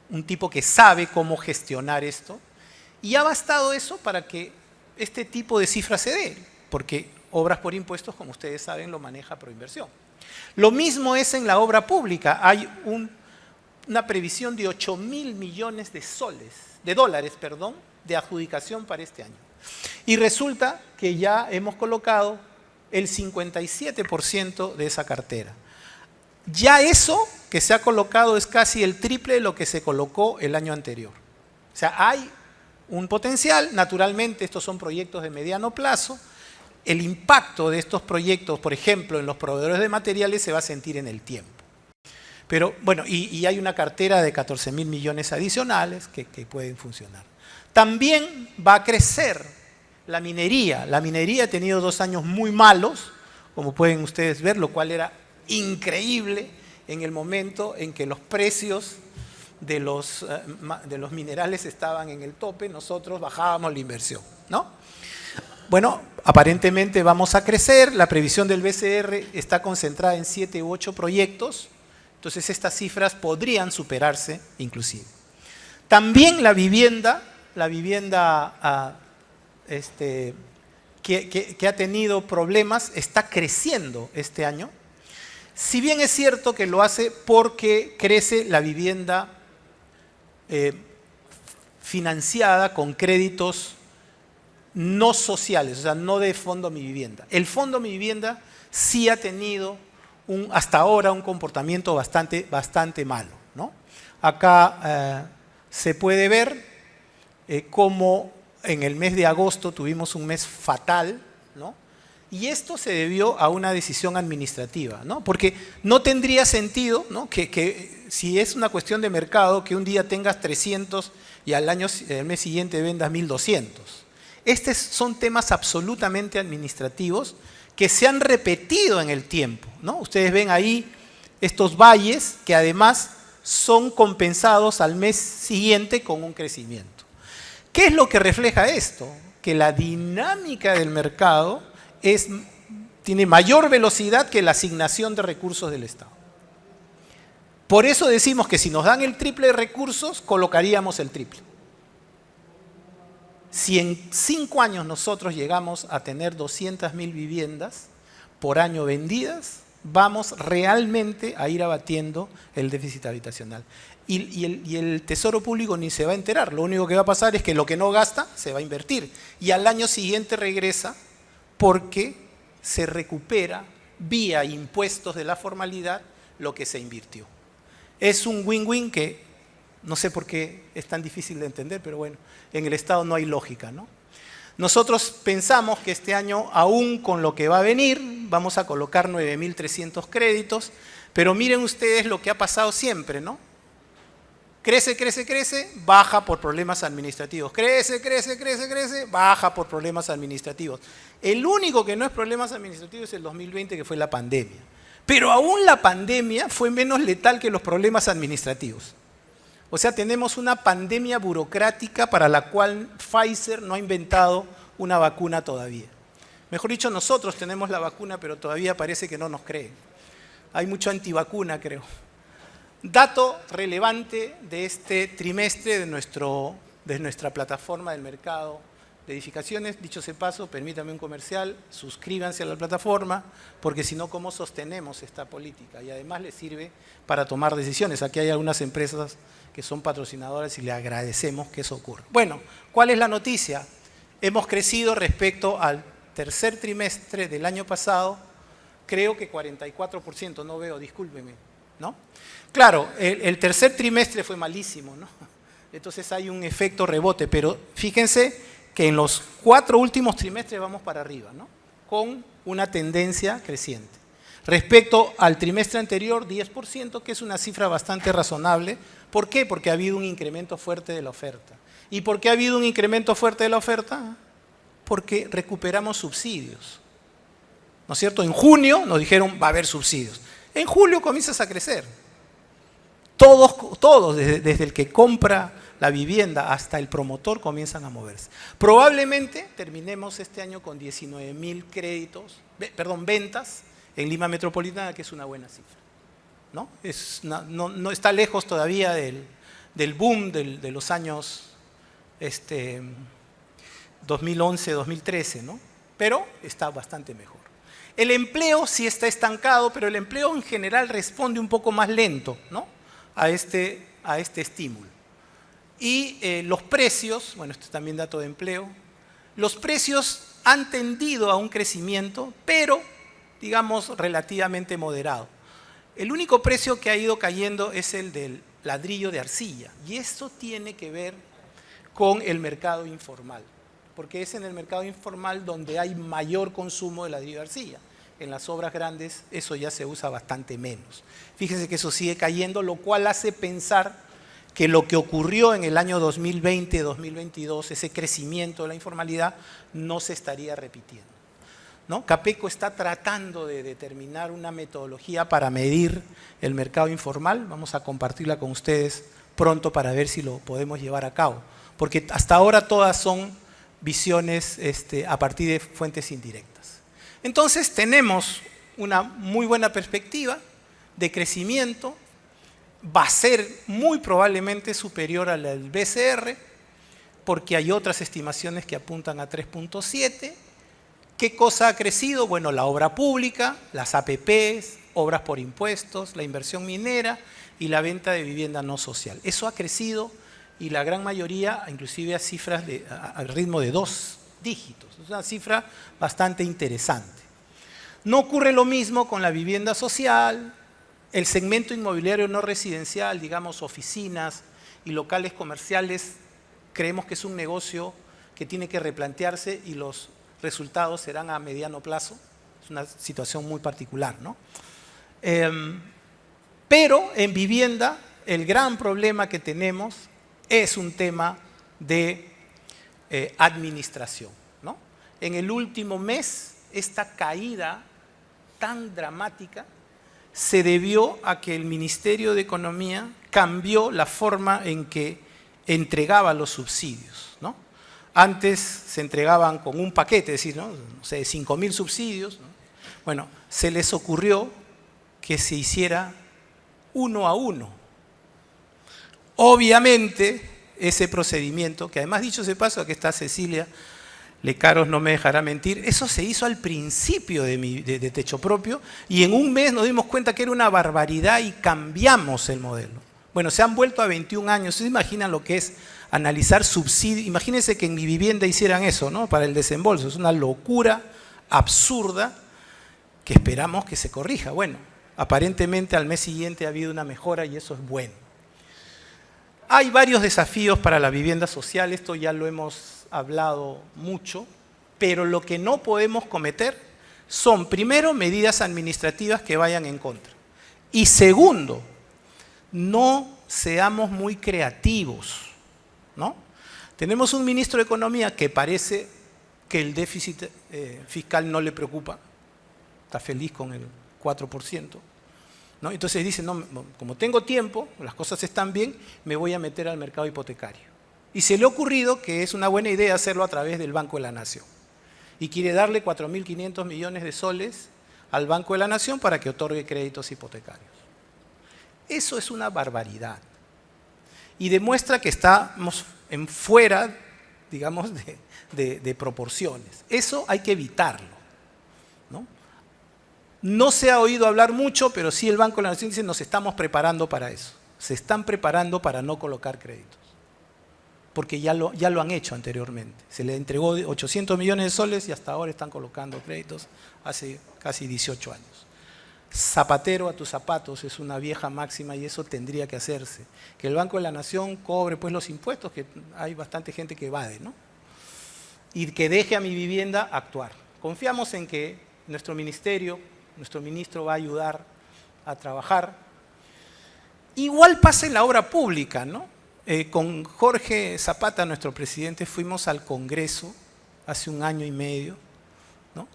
F: un tipo que sabe cómo gestionar esto. Y ha bastado eso para que este tipo de cifras se dé, porque obras por impuestos, como ustedes saben, lo maneja Proinversión. Lo mismo es en la obra pública. Hay una previsión de 8.000 millones de dólares, de adjudicación para este año. Y resulta que ya hemos colocado el 57% de esa cartera. Ya eso que se ha colocado es casi el triple de lo que se colocó el año anterior. O sea, hay un potencial, naturalmente estos son proyectos de mediano plazo. El impacto de estos proyectos, por ejemplo, en los proveedores de materiales se va a sentir en el tiempo. Pero bueno, y hay una cartera de 14.000 millones adicionales que pueden funcionar. También va a crecer la minería. La minería ha tenido 2 años muy malos, como pueden ustedes ver, lo cual era increíble en el momento en que los precios de los minerales estaban en el tope, nosotros bajábamos la inversión, ¿no? Bueno, aparentemente vamos a crecer, la previsión del BCR está concentrada en 7 u 8 proyectos, entonces estas cifras podrían superarse inclusive. También la vivienda que ha tenido problemas está creciendo este año. Si bien es cierto que lo hace porque crece la vivienda financiada con créditos no sociales, o sea, no de Fondo Mi Vivienda. El Fondo Mi Vivienda sí ha tenido hasta ahora un comportamiento bastante malo, ¿no? Acá se puede ver cómo en el mes de agosto tuvimos un mes fatal, ¿no? Y esto se debió a una decisión administrativa, ¿no? Porque no tendría sentido, ¿no? que si es una cuestión de mercado, que un día tengas 300 y al mes siguiente vendas 1.200. Estos son temas absolutamente administrativos que se han repetido en el tiempo, ¿no? Ustedes ven ahí estos valles que además son compensados al mes siguiente con un crecimiento. ¿Qué es lo que refleja esto? Que la dinámica del mercado tiene mayor velocidad que la asignación de recursos del Estado. Por eso decimos que si nos dan el triple de recursos, colocaríamos el triple. Si en 5 años nosotros llegamos a tener 200.000 viviendas por año vendidas, vamos realmente a ir abatiendo el déficit habitacional. Y el Tesoro Público ni se va a enterar. Lo único que va a pasar es que lo que no gasta se va a invertir. Y al año siguiente regresa porque se recupera vía impuestos de la formalidad lo que se invirtió. Es un win-win que no sé por qué es tan difícil de entender, pero bueno, en el Estado no hay lógica, ¿no? Nosotros pensamos que este aún con lo que va a venir, vamos a colocar 9.300 créditos, pero miren ustedes lo que ha pasado siempre, ¿no? Crece, crece, crece, baja por problemas administrativos. Crece, crece, crece, crece, baja por problemas administrativos. El único que no es problemas administrativos es el 2020, que fue la pandemia. Pero aún la pandemia fue menos letal que los problemas administrativos. O sea, tenemos una pandemia burocrática para la cual Pfizer no ha inventado una vacuna todavía. Mejor dicho, nosotros tenemos la vacuna, pero todavía parece que no nos creen. Hay mucho antivacuna, creo. Dato relevante de este trimestre de nuestra plataforma del mercado de edificaciones. Dicho sea de paso, permítame un comercial, suscríbanse a la plataforma, porque si no, ¿cómo sostenemos esta política? Y además les sirve para tomar decisiones. Aquí hay algunas empresas que son patrocinadoras y le agradecemos que eso ocurra. Bueno, ¿cuál es la noticia? Hemos crecido respecto al tercer trimestre del año pasado, creo que 44%, no veo, discúlpeme, ¿no? Claro, el tercer trimestre fue malísimo, ¿no? Entonces hay un efecto rebote, pero fíjense que en los 4 últimos trimestres vamos para arriba, ¿no? Con una tendencia creciente. Respecto al trimestre anterior, 10%, que es una cifra bastante razonable. ¿Por qué? Porque ha habido un incremento fuerte de la oferta. ¿Y por qué ha habido un incremento fuerte de la oferta? Porque recuperamos subsidios, ¿no es cierto? En junio nos dijeron va a haber subsidios. En julio comienzas a crecer. Todos desde el que compra la vivienda hasta el promotor comienzan a moverse. Probablemente terminemos este año con 19.000 ventas en Lima Metropolitana, que es una buena cifra, ¿no? No está lejos todavía del boom de los años 2011, 2013, ¿no? Pero está bastante mejor. El empleo sí está estancado, pero el empleo en general responde un poco más lento, ¿no? a este estímulo. Y los precios, bueno, esto es también dato de empleo, los precios han tendido a un crecimiento, pero, digamos, relativamente moderado. El único precio que ha ido cayendo es el del ladrillo de arcilla, y esto tiene que ver con el mercado informal, porque es en el mercado informal donde hay mayor consumo de ladrillo de arcilla. En las obras grandes eso ya se usa bastante menos. Fíjense que eso sigue cayendo, lo cual hace pensar que lo que ocurrió en el año 2020-2022, ese crecimiento de la informalidad, no se estaría repitiendo, ¿no? Capeco está tratando de determinar una metodología para medir el mercado informal. Vamos a compartirla con ustedes pronto para ver si lo podemos llevar a cabo, porque hasta ahora todas son visiones a partir de fuentes indirectas. Entonces tenemos una muy buena perspectiva de crecimiento, va a ser muy probablemente superior a la del BCR, porque hay otras estimaciones que apuntan a 3.7. ¿Qué cosa ha crecido? Bueno, la obra pública, las APPs, obras por impuestos, la inversión minera y la venta de vivienda no social. Eso ha crecido y la gran mayoría, inclusive a cifras al ritmo de 2 dígitos. Es una cifra bastante interesante. No ocurre lo mismo con la vivienda social, el segmento inmobiliario no residencial, digamos oficinas y locales comerciales. Creemos que es un negocio que tiene que replantearse y los resultados serán a mediano plazo. Es una situación muy particular, ¿no? Pero en vivienda el gran problema que tenemos es un tema de administración, ¿no? En el último mes, esta caída tan dramática se debió a que el Ministerio de Economía cambió la forma en que entregaba los subsidios, ¿no? Antes se entregaban con un paquete, es decir, ¿no? No sé, 5.000 subsidios, ¿no? Bueno, se les ocurrió que se hiciera 1 a 1. Obviamente, ese procedimiento, que además dicho ese paso, aquí está Cecilia Lecaros, no me dejará mentir, eso se hizo al principio de Techo Propio y en un mes nos dimos cuenta que era una barbaridad y cambiamos el modelo. Bueno, se han vuelto a 21 años, ¿se imaginan lo que es analizar subsidios? Imagínense que en Mi Vivienda hicieran eso, ¿no? Para el desembolso, es una locura absurda que esperamos que se corrija. Bueno, aparentemente al mes siguiente ha habido una mejora y eso es bueno. Hay varios desafíos para la vivienda social, esto ya lo hemos hablado mucho, pero lo que no podemos cometer son, primero, medidas administrativas que vayan en contra. Y segundo, no seamos muy creativos, ¿no? Tenemos un ministro de Economía que parece que el déficit fiscal no le preocupa, está feliz con el 4%, ¿no? Entonces dice, no, como tengo tiempo, las cosas están bien, me voy a meter al mercado hipotecario. Y se le ha ocurrido que es una buena idea hacerlo a través del Banco de la Nación. Y quiere darle 4.500 millones de soles al Banco de la Nación para que otorgue créditos hipotecarios. Eso es una barbaridad. Y demuestra que estamos fuera, digamos, de proporciones. Eso hay que evitarlo, ¿no? No se ha oído hablar mucho, pero sí el Banco de la Nación dice, nos estamos preparando para eso. Se están preparando para no colocar créditos. Porque ya lo han hecho anteriormente. Se le entregó 800 millones de soles y hasta ahora están colocando créditos hace casi 18 años. Zapatero a tus zapatos es una vieja máxima y eso tendría que hacerse. Que el Banco de la Nación cobre pues los impuestos, que hay bastante gente que evade, ¿no? Y que deje a mi vivienda actuar. Confiamos en que nuestro ministerio, nuestro ministro va a ayudar a trabajar. Igual pasa en la obra pública, ¿no? Con Jorge Zapata, nuestro presidente, fuimos al Congreso hace 1 año y medio, ¿no?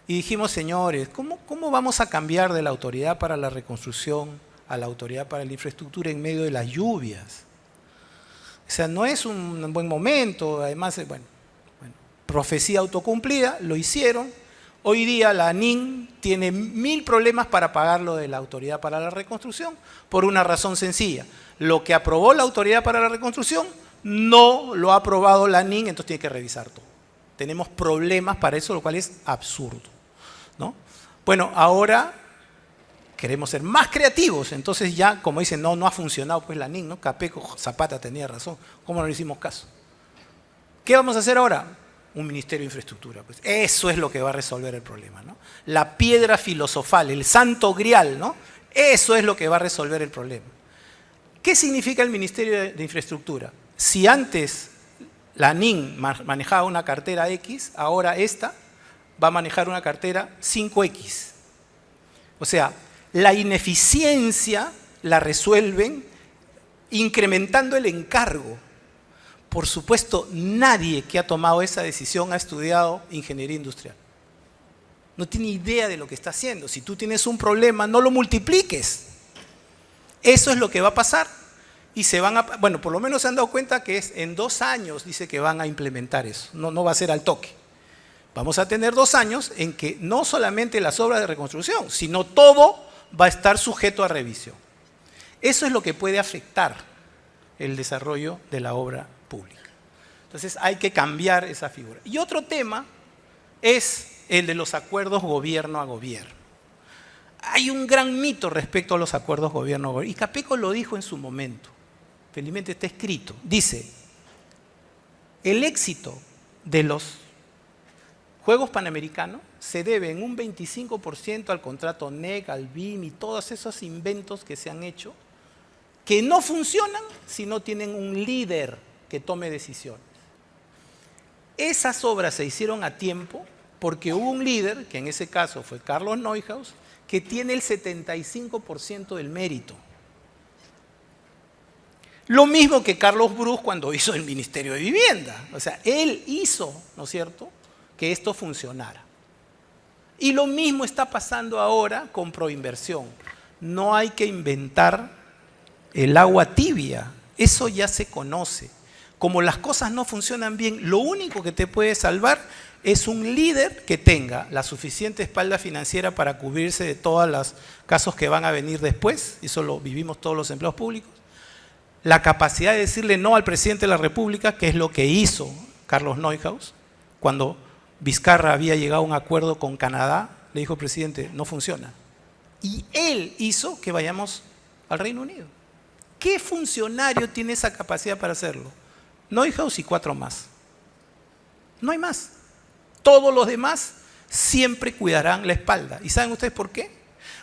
F: Y dijimos, señores, ¿cómo vamos a cambiar de la Autoridad para la Reconstrucción a la Autoridad para la Infraestructura en medio de las lluvias? O sea, no es un buen momento, además, bueno, profecía autocumplida, lo hicieron. Hoy día la ANIN tiene 1000 problemas para pagar lo de la Autoridad para la Reconstrucción por una razón sencilla. Lo que aprobó la Autoridad para la Reconstrucción no lo ha aprobado la ANIN, entonces tiene que revisar todo. Tenemos problemas para eso, lo cual es absurdo, ¿no? Bueno, ahora queremos ser más creativos, entonces ya, como dicen, no ha funcionado pues la ANIN, ¿no? Capeco Zapata tenía razón, ¿cómo no le hicimos caso? ¿Qué vamos a hacer ahora? Un Ministerio de Infraestructura. Pues eso es lo que va a resolver el problema, ¿no? La piedra filosofal, el santo grial, ¿no? Eso es lo que va a resolver el problema. ¿Qué significa el Ministerio de Infraestructura? Si antes la ANIN manejaba una cartera X, ahora esta va a manejar una cartera 5X. O sea, la ineficiencia la resuelven incrementando el encargo. Por supuesto, nadie que ha tomado esa decisión ha estudiado ingeniería industrial. No tiene idea de lo que está haciendo. Si tú tienes un problema, no lo multipliques. Eso es lo que va a pasar. Y bueno, por lo menos se han dado cuenta que es en 2 años, dice que van a implementar eso. No va a ser al toque. Vamos a tener 2 años en que no solamente las obras de reconstrucción, sino todo va a estar sujeto a revisión. Eso es lo que puede afectar el desarrollo de la obra pública. Entonces hay que cambiar esa figura. Y otro tema es el de los acuerdos gobierno a gobierno. Hay un gran mito respecto a los acuerdos gobierno a gobierno. Y Capeco lo dijo en su momento. Felizmente está escrito. Dice, el éxito de los Juegos Panamericanos se debe en un 25% al contrato NEC, al BIM y todos esos inventos que se han hecho, que no funcionan si no tienen un líder que tome decisiones. Esas obras se hicieron a tiempo porque hubo un líder, que en ese caso fue Carlos Neuhaus, que tiene el 75% del mérito. Lo mismo que Carlos Brus cuando hizo el Ministerio de Vivienda. O sea, él hizo, ¿no es cierto?, que esto funcionara. Y lo mismo está pasando ahora con Proinversión. No hay que inventar el agua tibia. Eso ya se conoce. Como las cosas no funcionan bien, lo único que te puede salvar es un líder que tenga la suficiente espalda financiera para cubrirse de todos los casos que van a venir después. Eso lo vivimos todos los empleados públicos. La capacidad de decirle no al presidente de la República, que es lo que hizo Carlos Neuhaus, cuando Vizcarra había llegado a un acuerdo con Canadá, le dijo, presidente, no funciona. Y él hizo que vayamos al Reino Unido. ¿Qué funcionario tiene esa capacidad para hacerlo? Neuhaus y 4 más. No hay más. Todos los demás siempre cuidarán la espalda. ¿Y saben ustedes por qué?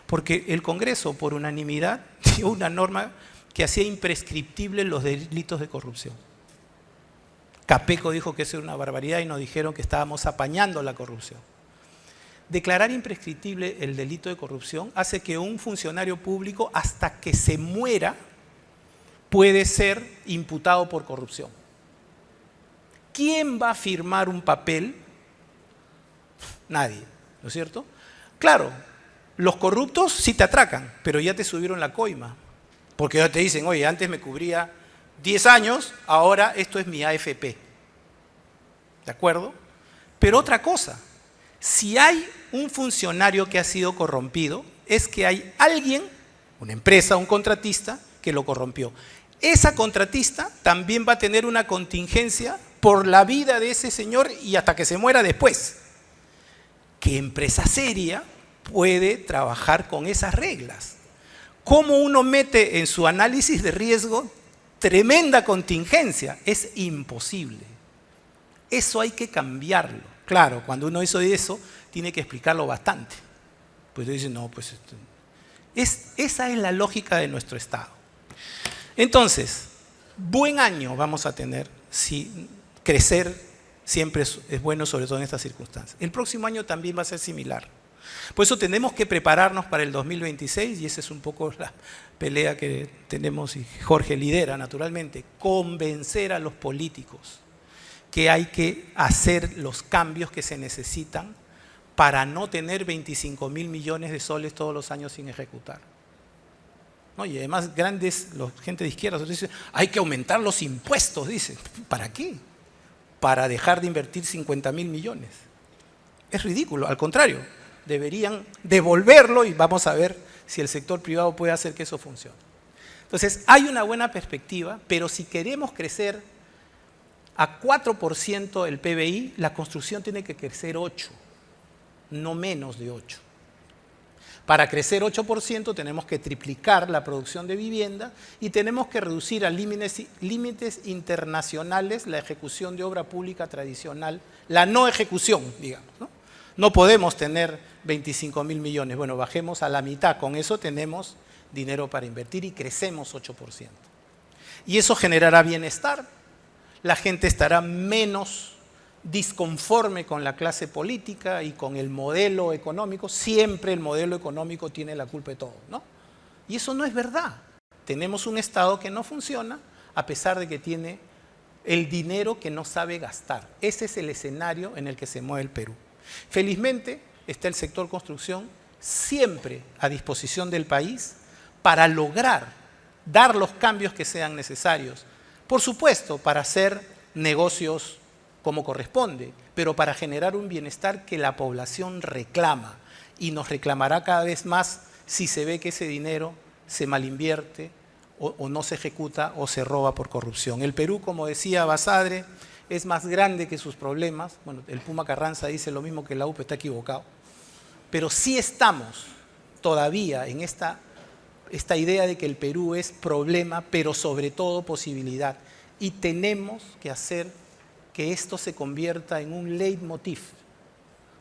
F: Porque el Congreso, por unanimidad, dio una norma que hacía imprescriptibles los delitos de corrupción. Capeco dijo que eso era una barbaridad y nos dijeron que estábamos apañando la corrupción. declarar imprescriptible el delito de corrupción hace que un funcionario público, hasta que se muera, puede ser imputado por corrupción. ¿Quién va a firmar un papel? Nadie, ¿no es cierto? Claro, los corruptos sí te atracan, pero ya te subieron la coima. Porque ya te dicen, oye, antes me cubría 10 años, ahora esto es mi AFP. ¿De acuerdo? Pero otra cosa, si hay un funcionario que ha sido corrompido, es que hay alguien, una empresa, un contratista, que lo corrompió. Esa contratista también va a tener una contingencia por la vida de ese señor y hasta que se muera después. ¿Qué empresa seria puede trabajar con esas reglas? ¿Cómo uno mete en su análisis de riesgo tremenda contingencia? Es imposible. Eso hay que cambiarlo. Claro, cuando uno hizo eso, tiene que explicarlo bastante. Pues dice, no, pues esa es la lógica de nuestro Estado. Entonces, buen año vamos a tener si crecer siempre es bueno, sobre todo en estas circunstancias. El próximo año también va a ser similar. Por eso tenemos que prepararnos para el 2026 y esa es un poco la pelea que tenemos y Jorge lidera naturalmente, convencer a los políticos que hay que hacer los cambios que se necesitan para no tener 25.000 millones de soles todos los años sin ejecutar. ¿No? Y además gente de izquierda dice, hay que aumentar los impuestos, dice. ¿Para qué? Para dejar de invertir 50.000 millones. Es ridículo, al contrario, deberían devolverlo y vamos a ver si el sector privado puede hacer que eso funcione. Entonces, hay una buena perspectiva, pero si queremos crecer a 4% el PBI, la construcción tiene que crecer 8%, no menos de 8%. Para crecer 8% tenemos que triplicar la producción de vivienda y tenemos que reducir a límites internacionales la ejecución de obra pública tradicional, la no ejecución, digamos. No podemos tener 25.000 millones, bueno, bajemos a la mitad, con eso tenemos dinero para invertir y crecemos 8%. Y eso generará bienestar, la gente estará menos disconforme con la clase política y con el modelo económico. Siempre el modelo económico tiene la culpa de todo, ¿no? Y eso no es verdad. Tenemos un Estado que no funciona a pesar de que tiene el dinero que no sabe gastar. Ese es el escenario en el que se mueve el Perú. Felizmente está el sector construcción siempre a disposición del país para lograr dar los cambios que sean necesarios. Por supuesto, para hacer negocios como corresponde, pero para generar un bienestar que la población reclama y nos reclamará cada vez más si se ve que ese dinero se malinvierte o no se ejecuta o se roba por corrupción. El Perú, como decía Basadre, es más grande que sus problemas. Bueno, el Puma Carranza dice lo mismo que la UP, está equivocado. Pero sí estamos todavía en esta idea de que el Perú es problema, pero sobre todo posibilidad. Y tenemos que hacer que esto se convierta en un leitmotiv,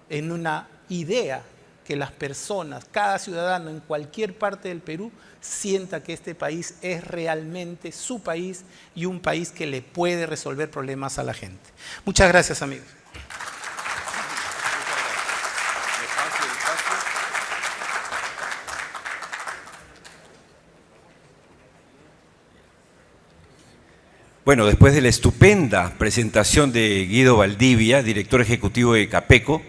F: en una idea que las personas, cada ciudadano en cualquier parte del Perú, sienta que este país es realmente su país y un país que le puede resolver problemas a la gente. Muchas gracias, amigos.
A: Bueno, después de la estupenda presentación de Guido Valdivia, director ejecutivo de Capeco,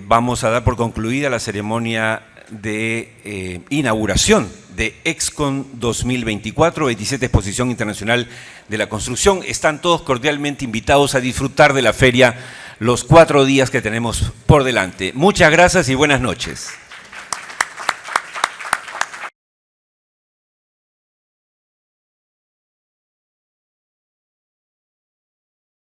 A: vamos a dar por concluida la ceremonia de inauguración de Excon 2024, 27 Exposición Internacional de la Construcción. Están todos cordialmente invitados a disfrutar de la feria los 4 días que tenemos por delante. Muchas gracias y buenas noches.